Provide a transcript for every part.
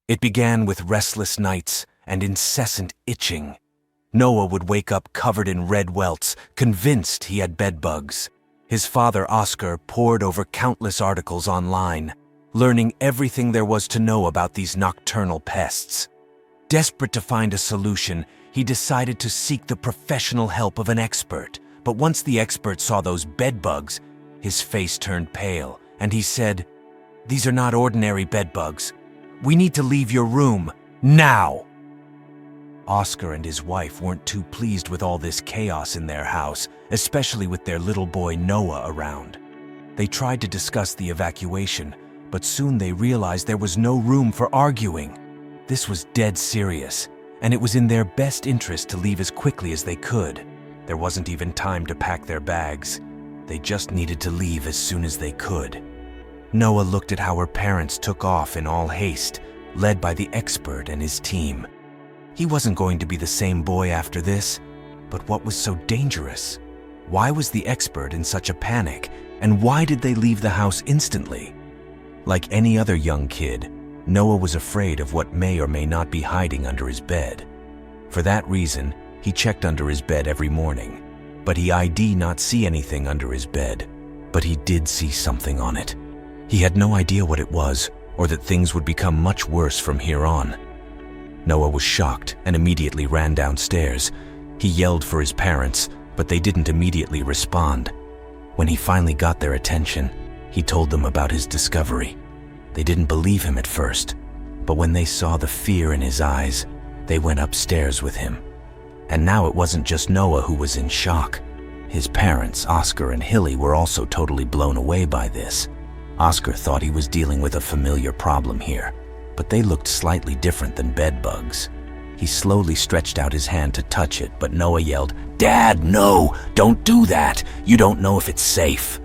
It began with restless nights and incessant itching. Noah would wake up covered in red welts, convinced he had bedbugs. His father, Oscar, pored over countless articles online, learning everything there was to know about these nocturnal pests. Desperate to find a solution, he decided to seek the professional help of an expert. But once the expert saw those bedbugs, his face turned pale, and he said, "These are not ordinary bedbugs. We need to leave your room, now!" Oscar and his wife weren't too pleased with all this chaos in their house, especially with their little boy Noah around. They tried to discuss the evacuation, but soon they realized there was no room for arguing. This was dead serious, and it was in their best interest to leave as quickly as they could. There wasn't even time to pack their bags. They just needed to leave as soon as they could. Noah looked at how her parents took off in all haste, led by the expert and his team. He wasn't going to be the same boy after this, but what was so dangerous? Why was the expert in such a panic, and why did they leave the house instantly? Like any other young kid, Noah was afraid of what may or may not be hiding under his bed. For that reason, he checked under his bed every morning, but he did not see anything under his bed, but he did see something on it. He had no idea what it was, or that things would become much worse from here on. Noah was shocked and immediately ran downstairs. He yelled for his parents, but they didn't immediately respond. When he finally got their attention, he told them about his discovery. They didn't believe him at first, but when they saw the fear in his eyes, they went upstairs with him. And now it wasn't just Noah who was in shock. His parents, Oscar and Hilly, were also totally blown away by this. Oscar thought he was dealing with a familiar problem here, but they looked slightly different than bedbugs. He slowly stretched out his hand to touch it, but Noah yelled, "Dad, no! Don't do that! You don't know if it's safe!"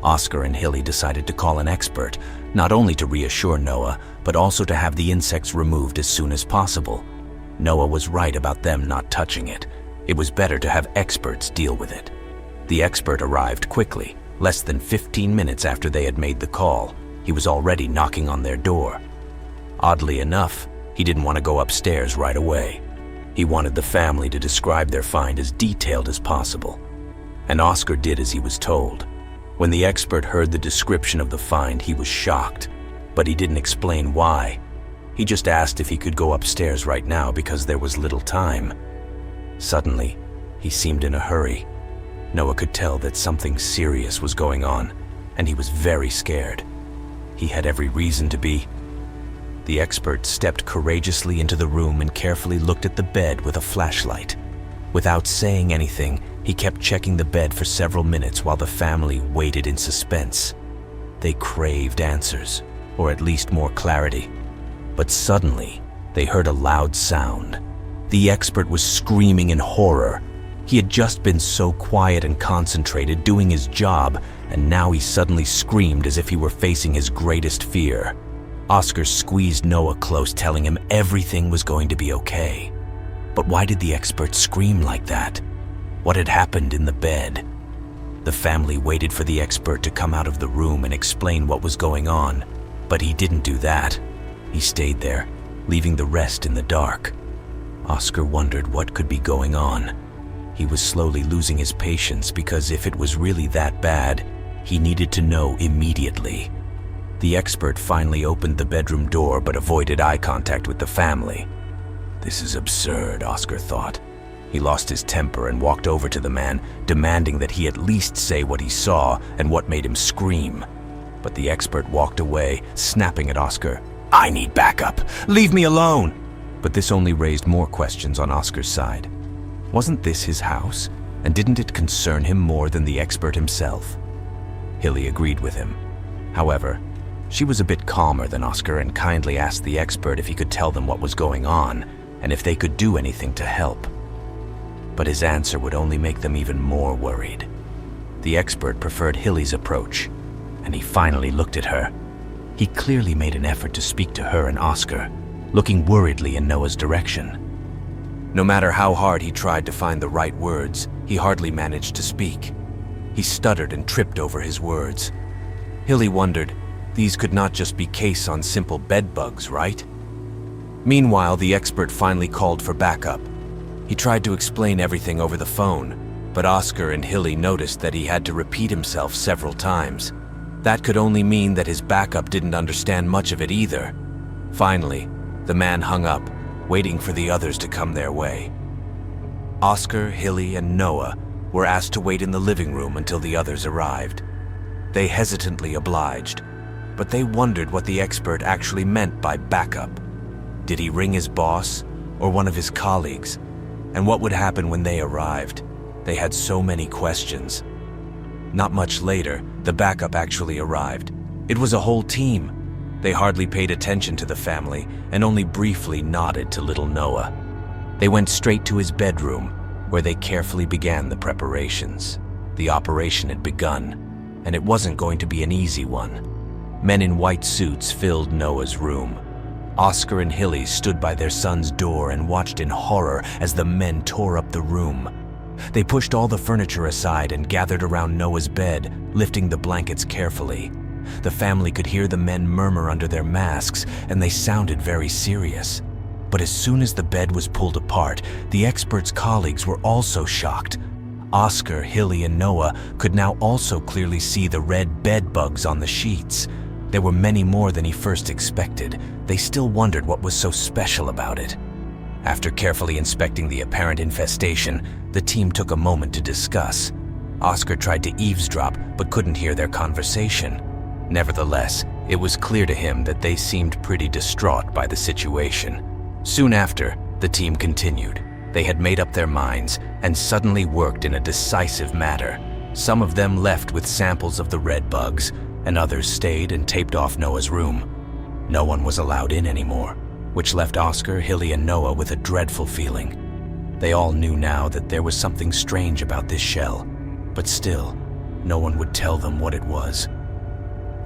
Oscar and Hilly decided to call an expert, not only to reassure Noah, but also to have the insects removed as soon as possible. Noah was right about them not touching it. It was better to have experts deal with it. The expert arrived quickly, less than 15 minutes after they had made the call. He was already knocking on their door. Oddly enough, he didn't want to go upstairs right away. He wanted the family to describe their find as detailed as possible. And Oscar did as he was told. When the expert heard the description of the find, he was shocked, but he didn't explain why. He just asked if he could go upstairs right now because there was little time. Suddenly, he seemed in a hurry. Noah could tell that something serious was going on, and he was very scared. He had every reason to be. The expert stepped courageously into the room and carefully looked at the bed with a flashlight. Without saying anything, he kept checking the bed for several minutes while the family waited in suspense. They craved answers, or at least more clarity. But suddenly, they heard a loud sound. The expert was screaming in horror. He had just been so quiet and concentrated doing his job, and now he suddenly screamed as if he were facing his greatest fear. Oscar squeezed Noah close, telling him everything was going to be okay. But why did the expert scream like that? What had happened in the bed? The family waited for the expert to come out of the room and explain what was going on, but he didn't do that. He stayed there, leaving the rest in the dark. Oscar wondered what could be going on. He was slowly losing his patience because if it was really that bad, he needed to know immediately. The expert finally opened the bedroom door but avoided eye contact with the family. This is absurd, Oscar thought. He lost his temper and walked over to the man, demanding that he at least say what he saw and what made him scream. But the expert walked away, snapping at Oscar. "I need backup! Leave me alone!" But this only raised more questions on Oscar's side. Wasn't this his house? And didn't it concern him more than the expert himself? Hilly agreed with him. However, she was a bit calmer than Oscar and kindly asked the expert if he could tell them what was going on and if they could do anything to help. But his answer would only make them even more worried. The expert preferred Hilly's approach, and he finally looked at her. He clearly made an effort to speak to her and Oscar, looking worriedly in Noah's direction. No matter how hard he tried to find the right words, he hardly managed to speak. He stuttered and tripped over his words. Hilly wondered, these could not just be case on simple bedbugs, right? Meanwhile, the expert finally called for backup. He tried to explain everything over the phone, but Oscar and Hilly noticed that he had to repeat himself several times. That could only mean that his backup didn't understand much of it either. Finally, the man hung up, waiting for the others to come their way. Oscar, Hilly, and Noah were asked to wait in the living room until the others arrived. They hesitantly obliged, but they wondered what the expert actually meant by backup. Did he ring his boss or one of his colleagues? And what would happen when they arrived? They had so many questions. Not much later, the backup actually arrived. It was a whole team. They hardly paid attention to the family and only briefly nodded to little Noah. They went straight to his bedroom, where they carefully began the preparations. The operation had begun, and it wasn't going to be an easy one. Men in white suits filled Noah's room. Oscar and Hilly stood by their son's door and watched in horror as the men tore up the room. They pushed all the furniture aside and gathered around Noah's bed, lifting the blankets carefully. The family could hear the men murmur under their masks, and they sounded very serious. But as soon as the bed was pulled apart, the expert's colleagues were also shocked. Oscar, Hilly, and Noah could now also clearly see the red bed bugs on the sheets. There were many more than he first expected. They still wondered what was so special about it. After carefully inspecting the apparent infestation, the team took a moment to discuss. Oscar tried to eavesdrop but couldn't hear their conversation. Nevertheless, it was clear to him that they seemed pretty distraught by the situation. Soon after, the team continued. They had made up their minds and suddenly worked in a decisive matter. Some of them left with samples of the red bugs, and others stayed and taped off Noah's room. No one was allowed in anymore, which left Oscar, Hilly, and Noah with a dreadful feeling. They all knew now that there was something strange about this shell, but still, no one would tell them what it was.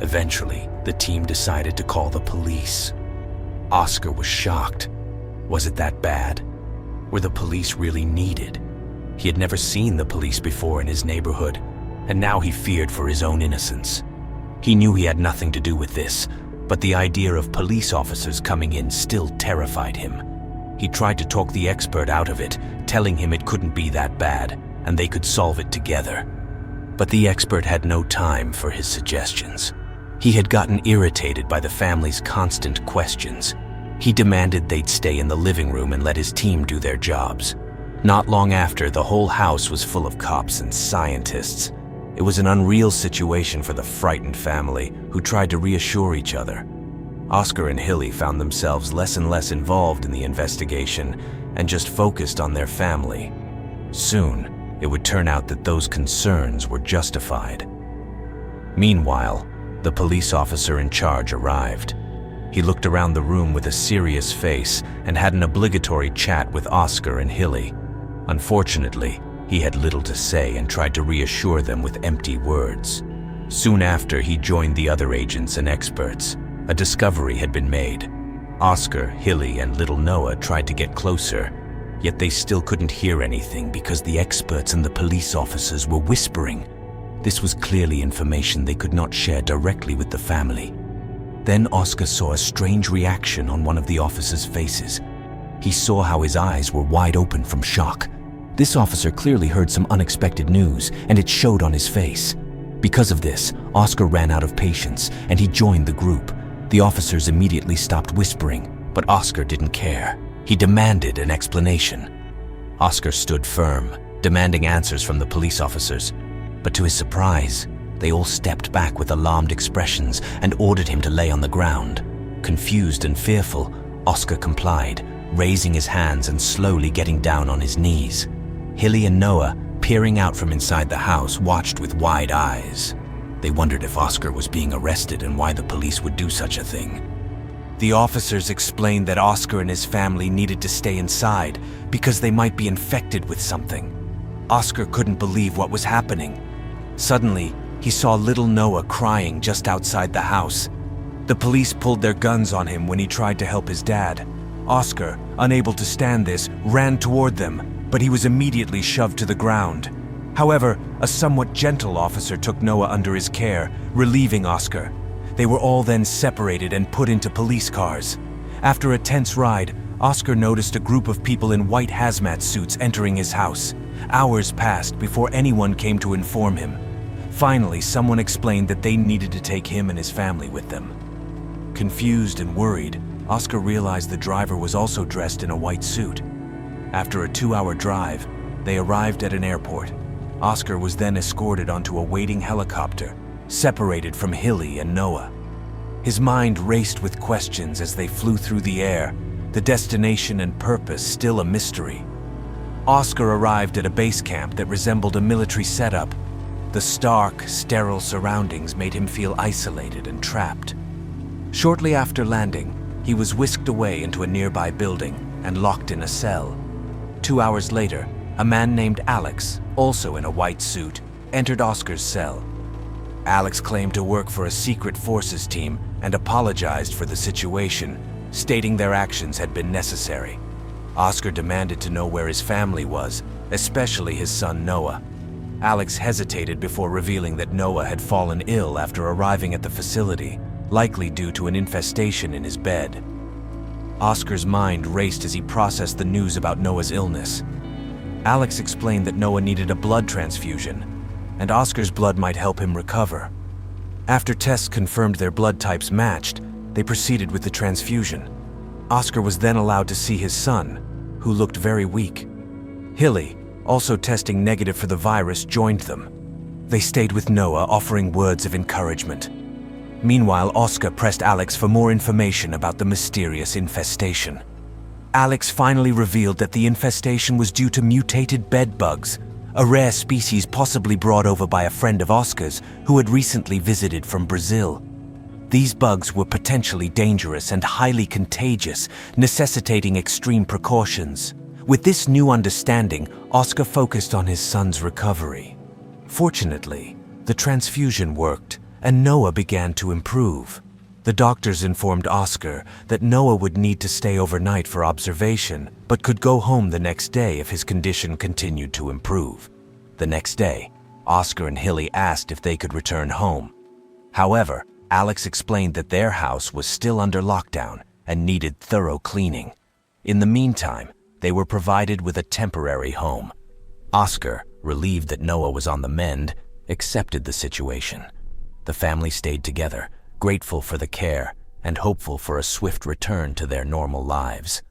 Eventually, the team decided to call the police. Oscar was shocked. Was it that bad? Were the police really needed? He had never seen the police before in his neighborhood, and now he feared for his own innocence. He knew he had nothing to do with this, but the idea of police officers coming in still terrified him. He tried to talk the expert out of it, telling him it couldn't be that bad, and they could solve it together. But the expert had no time for his suggestions. He had gotten irritated by the family's constant questions. He demanded they'd stay in the living room and let his team do their jobs. Not long after, the whole house was full of cops and scientists. It was an unreal situation for the frightened family, who tried to reassure each other. Oscar and Hilly found themselves less and less involved in the investigation and just focused on their family. Soon, it would turn out that those concerns were justified. Meanwhile, the police officer in charge arrived. He looked around the room with a serious face and had an obligatory chat with Oscar and Hilly. Unfortunately, he had little to say and tried to reassure them with empty words. Soon after, he joined the other agents and experts. A discovery had been made. Oscar, Hilly, and little Noah tried to get closer, yet they still couldn't hear anything because the experts and the police officers were whispering. This was clearly information they could not share directly with the family. Then Oscar saw a strange reaction on one of the officers' faces. He saw how his eyes were wide open from shock. This officer clearly heard some unexpected news, and it showed on his face. Because of this, Oscar ran out of patience, and he joined the group. The officers immediately stopped whispering, but Oscar didn't care. He demanded an explanation. Oscar stood firm, demanding answers from the police officers. But to his surprise, they all stepped back with alarmed expressions and ordered him to lay on the ground. Confused and fearful, Oscar complied, raising his hands and slowly getting down on his knees. Hilly and Noah, peering out from inside the house, watched with wide eyes. They wondered if Oscar was being arrested and why the police would do such a thing. The officers explained that Oscar and his family needed to stay inside because they might be infected with something. Oscar couldn't believe what was happening. Suddenly, he saw little Noah crying just outside the house. The police pulled their guns on him when he tried to help his dad. Oscar, unable to stand this, ran toward them, but he was immediately shoved to the ground. However, a somewhat gentle officer took Noah under his care, relieving Oscar. They were all then separated and put into police cars. After a tense ride, Oscar noticed a group of people in white hazmat suits entering his house. Hours passed before anyone came to inform him. Finally, someone explained that they needed to take him and his family with them. Confused and worried, Oscar realized the driver was also dressed in a white suit. After a 2-hour drive, they arrived at an airport. Oscar was then escorted onto a waiting helicopter, separated from Hilly and Noah. His mind raced with questions as they flew through the air, the destination and purpose still a mystery. Oscar arrived at a base camp that resembled a military setup. The stark, sterile surroundings made him feel isolated and trapped. Shortly after landing, he was whisked away into a nearby building and locked in a cell. 2 hours later, a man named Alex, also in a white suit, entered Oscar's cell. Alex claimed to work for a secret forces team and apologized for the situation, stating their actions had been necessary. Oscar demanded to know where his family was, especially his son Noah. Alex hesitated before revealing that Noah had fallen ill after arriving at the facility, likely due to an infestation in his bed. Oscar's mind raced as he processed the news about Noah's illness. Alex explained that Noah needed a blood transfusion, and Oscar's blood might help him recover. After tests confirmed their blood types matched, they proceeded with the transfusion. Oscar was then allowed to see his son, who looked very weak. Hilly, also testing negative for the virus, joined them. They stayed with Noah, offering words of encouragement. Meanwhile, Oscar pressed Alex for more information about the mysterious infestation. Alex finally revealed that the infestation was due to mutated bedbugs, a rare species possibly brought over by a friend of Oscar's who had recently visited from Brazil. These bugs were potentially dangerous and highly contagious, necessitating extreme precautions. With this new understanding, Oscar focused on his son's recovery. Fortunately, the transfusion worked, and Noah began to improve. The doctors informed Oscar that Noah would need to stay overnight for observation, but could go home the next day if his condition continued to improve. The next day, Oscar and Hilly asked if they could return home. However, Alex explained that their house was still under lockdown and needed thorough cleaning. In the meantime, they were provided with a temporary home. Oscar, relieved that Noah was on the mend, accepted the situation. The family stayed together, grateful for the care and hopeful for a swift return to their normal lives.